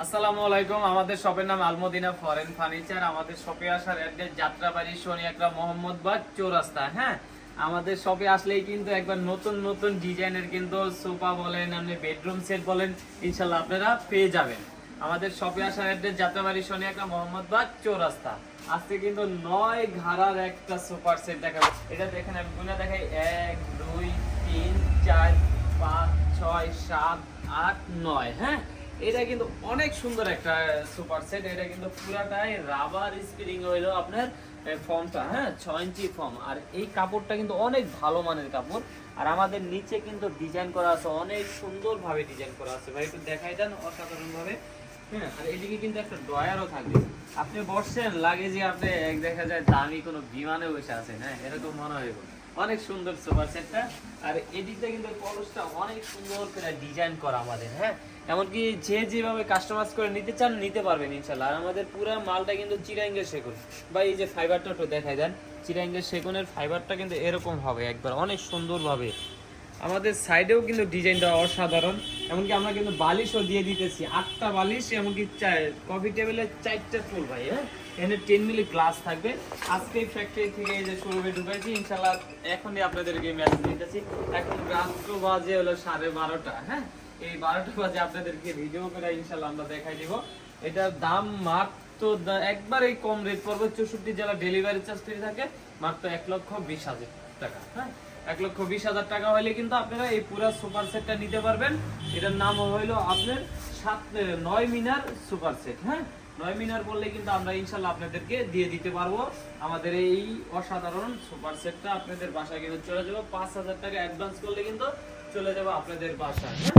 আসসালামু আলাইকুম। আমাদের শপের নাম আলমদিনা ফরেন ফার্নিচার। আমাদের শপে আসার অ্যাড্রেস যাত্রাবাড়ি শনি একরা মোহাম্মদবাগ চৌরাস্তা। হ্যাঁ, আমাদের শপে আসলেই কিন্তু একবার নতুন নতুন ডিজাইনের কিন্তু সোফা বলেন, আপনি বেডরুম সেট বলেন, ইনশাল্লাহ আপনারা পেয়ে যাবেন। আমাদের শপে আসার অ্যাড্রেস যাত্রাবাড়ি শনি একরা মোহাম্মদবাগ চৌরাস্তা। আজকে কিন্তু 9 ঘাড়ার একটা সুপার সেট দেখাবো। এটা দেখেন, আমি গুণা দেখাই 1 2 3 4 5 6 7 8 9। হ্যাঁ, এটা কিন্তু অনেক সুন্দর একটা সুপার সেট। এটা কিন্তু পুরাটাই রাবার স্প্রিং হইলো আপনার ফর্মটা, হ্যাঁ 6 ইঞ্চি ফর্ম। আর এই কাপড়টা কিন্তু অনেক ভালো মানের কাপড়। আর আমাদের নিচে কিন্তু ডিজাইন করা আছে, অনেক সুন্দর ভাবে ডিজাইন করা আছে। ভাই একটু দেখাই দেন অসাধারণ ভাবে। হ্যাঁ, আর এদিকে কিন্তু একটা ড্রয়ারও থাকবে। আপনি বসছেন লাগে যে আপনি দেখা যায় দামি কোনো বিমানে বসে আছেন। হ্যাঁ, এরকম মনে হয়। অনেক সুন্দর সোফা সেটটা। আর এদিকটা কিন্তু কলসটা অনেক সুন্দর করে ডিজাইন করা আমাদের। হ্যাঁ, এমনকি যে যেভাবে কাস্টমাইজ করে নিতে চান নিতে পারবেন ইনশাল্লাহ। আর আমাদের পুরো মালটা কিন্তু চিরাঙ্গের সেগুন। বা এই যে ফাইবারটা একটু দেখাই দেন, চিরাঙ্গের সেগুনের ফাইবারটা কিন্তু এরকম হবে একবার অনেক সুন্দরভাবে। আমাদের সাইডেও কিন্তু ডিজাইনটা অসাধারণ। এমনকি আমরা কিন্তু বালিশও দিয়ে দিতেছি, 8টা বালিশ, এমনকি কফি টেবিলে 4টা ফুল ভাই। হ্যাঁ, এখানে 10 মিলি গ্লাস থাকবে। আজকে ফ্যাক্টরি থেকে এই যে শোরুমে ঢুকাইছি, ইনশাল্লাহ এখনই আপনাদেরকে মেসেজ দিতেছি। এখন রাত্র বাজে হলো 12:30। হ্যাঁ, এই 12টা বাজে আপনাদেরকে ভিডিও করে ইনশাল্লাহ আমরা দেখাই দিব। এটার দাম মাত্র একবারেই কম রেট পড়বে। 64 জেলা ডেলিভারি চার্জ ফ্রি থাকে, মাত্র 1,20,000 টাকা। হ্যাঁ, 1,20,000 টাকা হলে কিন্তু আপনারা এই পুরো সুপার সেটটা নিতে পারবেন। এটার নাম হইলো আপনার 9 মিনার সুপার সেট। হ্যাঁ, 9 মিনার বললে কিন্তু আমরা ইনশাল্লাহ আপনাদেরকে দিয়ে দিতে পারবো। আমাদের এই অসাধারণ সুপার সেটটা আপনাদের বাসায় কিন্তু চলে যাবে। 5,000 টাকা অ্যাডভান্স করলে কিন্তু চলে যাবে আপনাদের বাসায়। হ্যাঁ।